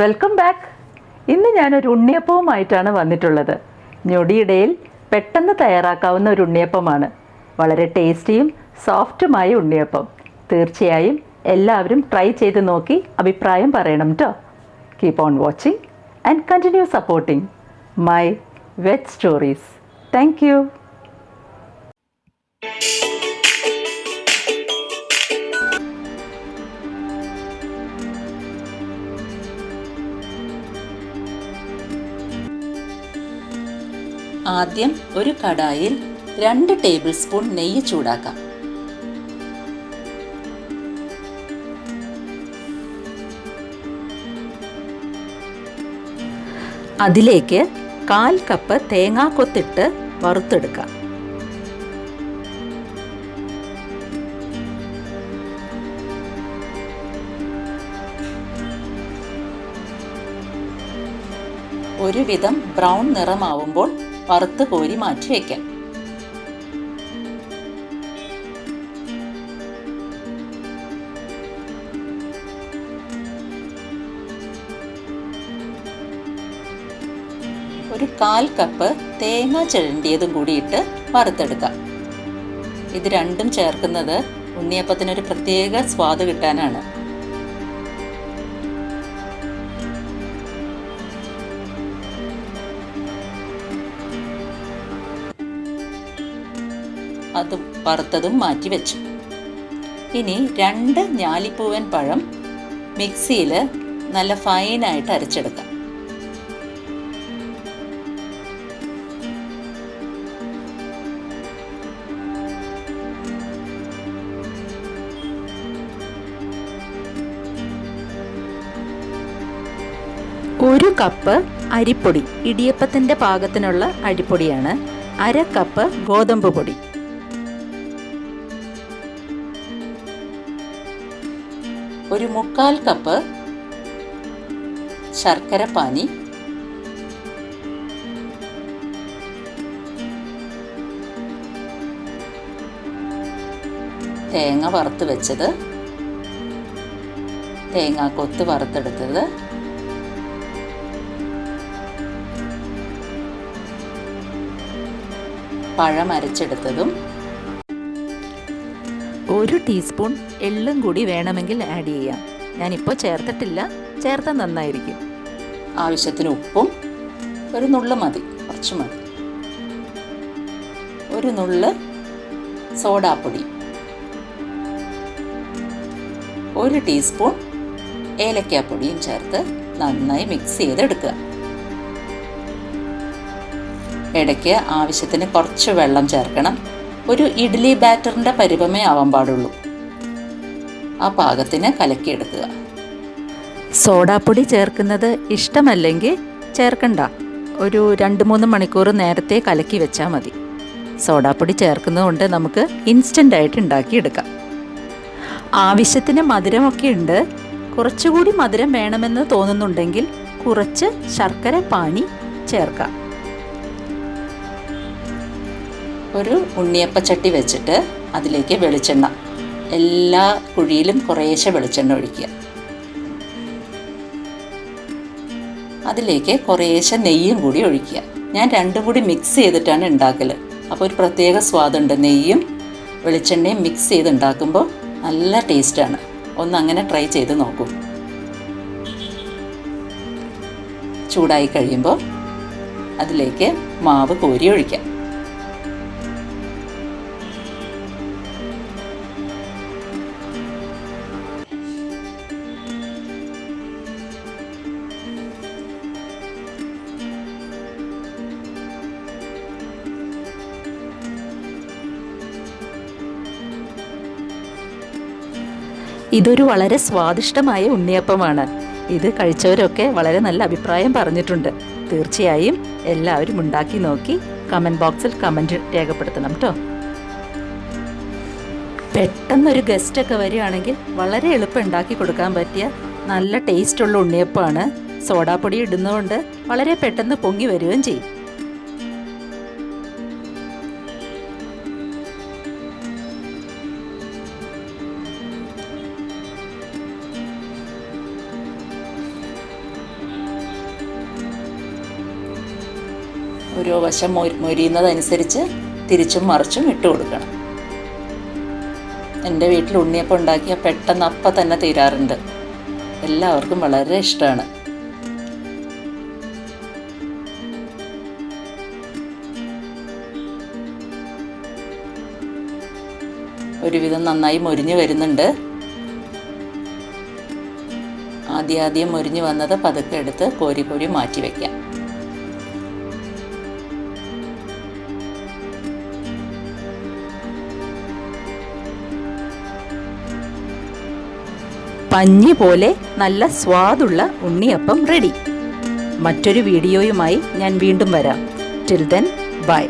Welcome back. ഇന്ന് ഞാനൊരു ഉണ്ണിയപ്പവുമായിട്ടാണ് വന്നിട്ടുള്ളത്. ഞൊടിയിടയിൽ പെട്ടെന്ന് തയ്യാറാക്കാവുന്ന ഒരു ഉണ്ണിയപ്പമാണ്. വളരെ ടേസ്റ്റിയും സോഫ്റ്റുമായ ഉണ്ണിയപ്പം. തീർച്ചയായും എല്ലാവരും ട്രൈ ചെയ്ത് നോക്കി അഭിപ്രായം പറയണം കേട്ടോ. Keep on watching and continue supporting my veg stories. Thank you. ആദ്യം ഒരു കടായിൽ 2 ടേബിൾ സ്പൂൺ നെയ്യ് ചൂടാക്കാം. അതിലേക്ക് 1/4 കപ്പ് തേങ്ങാക്കൊത്തിട്ട് വറുത്തെടുക്കാം. ഒരുവിധം ബ്രൗൺ നിറമാവുമ്പോൾ വറുത്ത് കോരി മാറ്റി വയ്ക്കാം. ഒരു 1/4 കപ്പ് തേങ്ങ ചിരണ്ടിയതും കൂടി ഇട്ട് വറുത്തെടുക്കാം. ഇത് രണ്ടും ചേർക്കുന്നത് ഉണ്ണിയപ്പത്തിനൊരു പ്രത്യേക സ്വാദ് കിട്ടാനാണ്. അത് വറുത്തതും മാറ്റി വെച്ചു. ഇനി 2 ഞാലിപ്പൂവൻ പഴം മിക്സിയിൽ നല്ല ഫൈനായിട്ട് അരച്ചെടുക്കാം. ഒരു കപ്പ് അരിപ്പൊടി, ഇടിയപ്പത്തിൻ്റെ പാകത്തിനുള്ള അരിപ്പൊടിയാണ്. 1/2 കപ്പ് ഗോതമ്പ് പൊടി, ഒരു 1/4 കപ്പ് ശർക്കര പാനി, തേങ്ങ വറുത്ത് വെച്ചത്, തേങ്ങാക്കൊത്ത് വറുത്തെടുത്തത്, പഴം അരച്ചെടുത്തതും, 1 ടീസ്പൂൺ എള്ളും കൂടി വേണമെങ്കിൽ ആഡ് ചെയ്യാം. ഞാനിപ്പോൾ ചേർത്തിട്ടില്ല, ചേർത്താൽ നന്നായിരിക്കും. ആവശ്യത്തിന് ഉപ്പും ഒരു നുള്ള് മതി, കുറച്ച് മതി. ഒരു നുള്ള് സോഡാപ്പൊടി, 1 ടീസ്പൂൺ ഏലക്കാപ്പൊടിയും ചേർത്ത് നന്നായി മിക്സ് ചെയ്തെടുക്കുക. ഇടയ്ക്ക് ആവശ്യത്തിന് കുറച്ച് വെള്ളം ചേർക്കണം. ഒരു ഇഡ്ഡലി ബാറ്ററിൻ്റെ പരുവമേ ആവാൻ പാടുള്ളൂ. ആ പാകത്തിന് കലക്കിയെടുക്കുക. സോഡാപ്പൊടി ചേർക്കുന്നത് ഇഷ്ടമല്ലെങ്കിൽ ചേർക്കണ്ട. ഒരു 2-3 മണിക്കൂർ നേരത്തെ കലക്കി വെച്ചാൽ മതി. സോഡാപ്പൊടി ചേർക്കുന്നത് കൊണ്ട് നമുക്ക് ഇൻസ്റ്റൻ്റായിട്ട് ഉണ്ടാക്കിയെടുക്കാം. ആവശ്യത്തിന് മധുരമൊക്കെ ഉണ്ട്. കുറച്ചുകൂടി മധുരം വേണമെന്ന് തോന്നുന്നുണ്ടെങ്കിൽ കുറച്ച് ശർക്കര പാനി ചേർക്കാം. ഒരു ഉണ്ണിയപ്പച്ചട്ടി വെച്ചിട്ട് അതിലേക്ക് വെളിച്ചെണ്ണ, എല്ലാ കുഴിയിലും കുറേശ്ശെ വെളിച്ചെണ്ണ ഒഴിക്കുക. അതിലേക്ക് കുറേശ്ശെ നെയ്യും കൂടി ഒഴിക്കുക. ഞാൻ രണ്ടും കൂടി മിക്സ് ചെയ്തിട്ടാണ് ഉണ്ടാക്കൽ. അപ്പോൾ ഒരു പ്രത്യേക സ്വാദുണ്ട്. നെയ്യും വെളിച്ചെണ്ണയും മിക്സ് ചെയ്ത് ഉണ്ടാക്കുമ്പോൾ നല്ല ടേസ്റ്റാണ്. ഒന്നങ്ങനെ ട്രൈ ചെയ്ത് നോക്കൂ. ചൂടായി കഴിയുമ്പോൾ അതിലേക്ക് മാവ് കോരി ഒഴിക്കാം. ഇതൊരു വളരെ സ്വാദിഷ്ടമായ ഉണ്ണിയപ്പമാണ്. ഇത് കഴിച്ചവരൊക്കെ വളരെ നല്ല അഭിപ്രായം പറഞ്ഞിട്ടുണ്ട്. തീർച്ചയായും എല്ലാവരും ഉണ്ടാക്കി നോക്കി കമൻറ്റ് ബോക്സിൽ കമൻറ്റ് രേഖപ്പെടുത്തണം കേട്ടോ. പെട്ടെന്നൊരു ഗസ്റ്റൊക്കെ വരികയാണെങ്കിൽ വളരെ എളുപ്പം ഉണ്ടാക്കി കൊടുക്കാൻ പറ്റിയ നല്ല ടേസ്റ്റുള്ള ഉണ്ണിയപ്പമാണ്. സോഡാപ്പൊടി ഇടുന്നതുകൊണ്ട് വളരെ പെട്ടെന്ന് പൊങ്ങി വരികയും ചെയ്യും. ഓരോ വശം മൊരിയുന്നതനുസരിച്ച് തിരിച്ചും മറിച്ചും ഇട്ട് കൊടുക്കണം. എൻ്റെ വീട്ടിൽ ഉണ്ണിയപ്പം ഉണ്ടാക്കിയാൽ പെട്ടെന്ന് അപ്പം തന്നെ തീരാറുണ്ട്. എല്ലാവർക്കും വളരെ ഇഷ്ടമാണ്. ഒരുവിധം നന്നായി മൊരിഞ്ഞു വരുന്നുണ്ട്. ആദ്യം മൊരിഞ്ഞു വന്നത് പതുക്കെ എടുത്ത് കോരി കോരി മാറ്റി വയ്ക്കാം. പഞ്ഞി പോലെ നല്ല സ്വാദുള്ള ഉണ്ണിയപ്പം റെഡി. മറ്റൊരു വീഡിയോയുമായി ഞാൻ വീണ്ടും വരാം. Till then bye.